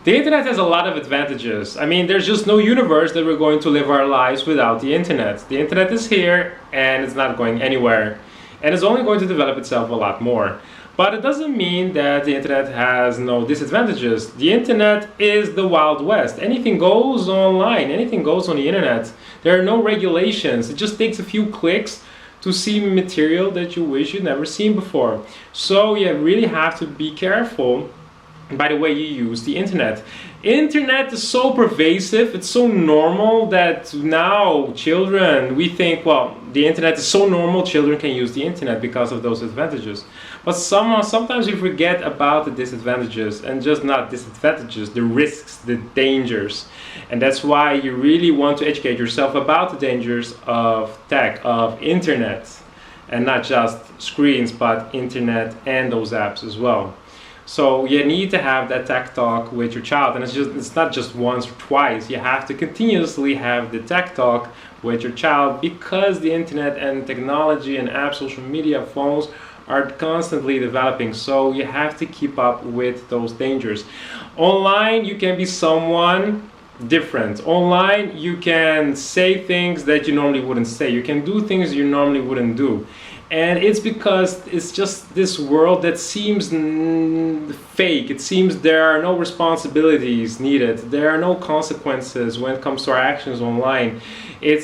The internet has a lot of advantages. I mean, there's just no universe that we're going to live our lives without the internet. The internet is here and it's not going anywhere. And it's only going to develop itself a lot more. But it doesn't mean that the internet has no disadvantages. The internet is the Wild West. Anything goes online, anything goes on the internet. There are no regulations. It just takes a few clicks to see material that you wish you'd never seen before. So you really have to be careful by the way you use the internet. Internet is so pervasive, it's so normal that now children, we think, well, the internet is so normal, children can use the internet because of those advantages. But sometimes we forget about the disadvantages, and just not disadvantages, the risks, the dangers. And that's why you really want to educate yourself about the dangers of tech, of internet. And not just screens, but internet and those apps as well. So you need to have that tech talk with your child, and it's not just once or twice. You have to continuously have the tech talk with your child, because the internet and technology and apps, social media, phones are constantly developing. So you have to keep up with those dangers. Online, you can be someone different. Online, you can say things that you normally wouldn't say. You can do things you normally wouldn't do. And it's because it's just this world that seems fake. It seems there are no responsibilities needed. There are no consequences when it comes to our actions online. You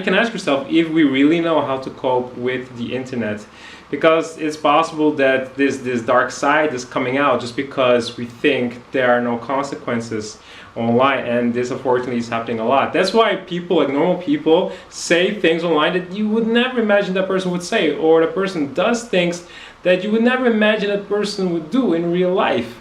can ask yourself if we really know how to cope with the internet. Because it's possible that this dark side is coming out just because we think there are no consequences online, and this unfortunately is happening a lot. That's why people, like normal people, say things online that you would never imagine that person would say, or the person does things that you would never imagine that person would do in real life.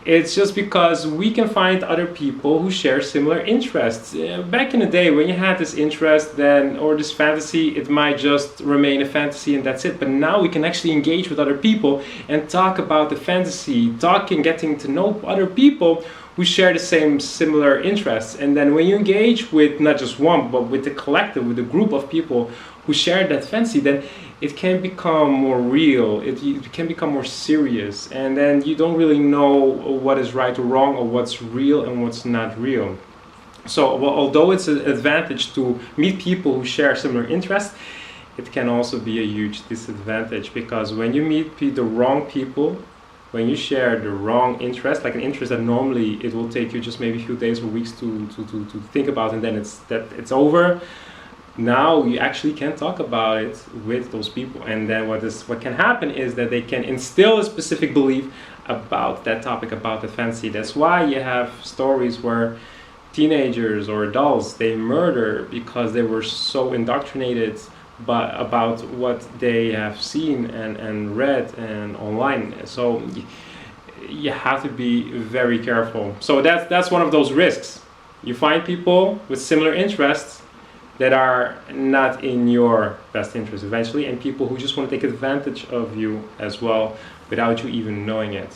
It's just because we can find other people who share similar interests. Back in the day, when you had this interest then, or this fantasy, it might just remain a fantasy and that's it. But now we can actually engage with other people and talk about the fantasy, talking, getting to know other people who share the same similar interests. And then when you engage with not just one, but with the collective, with a group of people who share that fantasy, then it can become more real, it can become more serious, and then you don't really know what is right or wrong, or what's real and what's not real. So although it's an advantage to meet people who share similar interests, it can also be a huge disadvantage, because when you meet the wrong people, when you share the wrong interest, like an interest that normally it will take you just maybe a few days or weeks to think about, and then it's over. Now you actually can talk about it with those people, and then what can happen is that they can instill a specific belief about that topic, about the fantasy. That's why you have stories where teenagers or adults, they murder because they were so indoctrinated about what they have seen and read and online. So you have to be very careful. So that's one of those risks. You find people with similar interests that are not in your best interest eventually, and people who just want to take advantage of you as well without you even knowing it.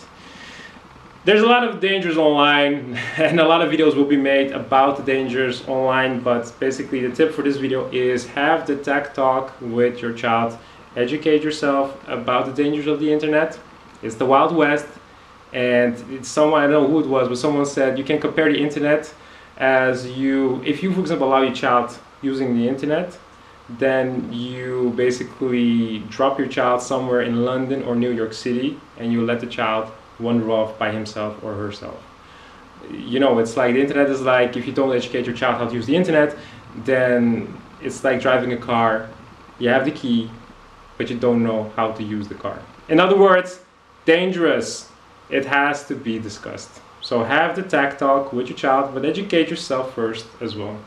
There's a lot of dangers online, and a lot of videos will be made about the dangers online, but basically the tip for this video is have the tech talk with your child. Educate yourself about the dangers of the internet. It's the Wild West, and it's someone, I don't know who it was, but someone said you can compare the internet as if you for example allow your child using the internet, then you basically drop your child somewhere in London or New York City, and you let the child wander off by himself or herself. You know, it's like the internet is like, if you don't educate your child how to use the internet, then it's like driving a car. You have the key, but you don't know how to use the car. In other words, dangerous. It has to be discussed. So have the tech talk with your child, but educate yourself first as well.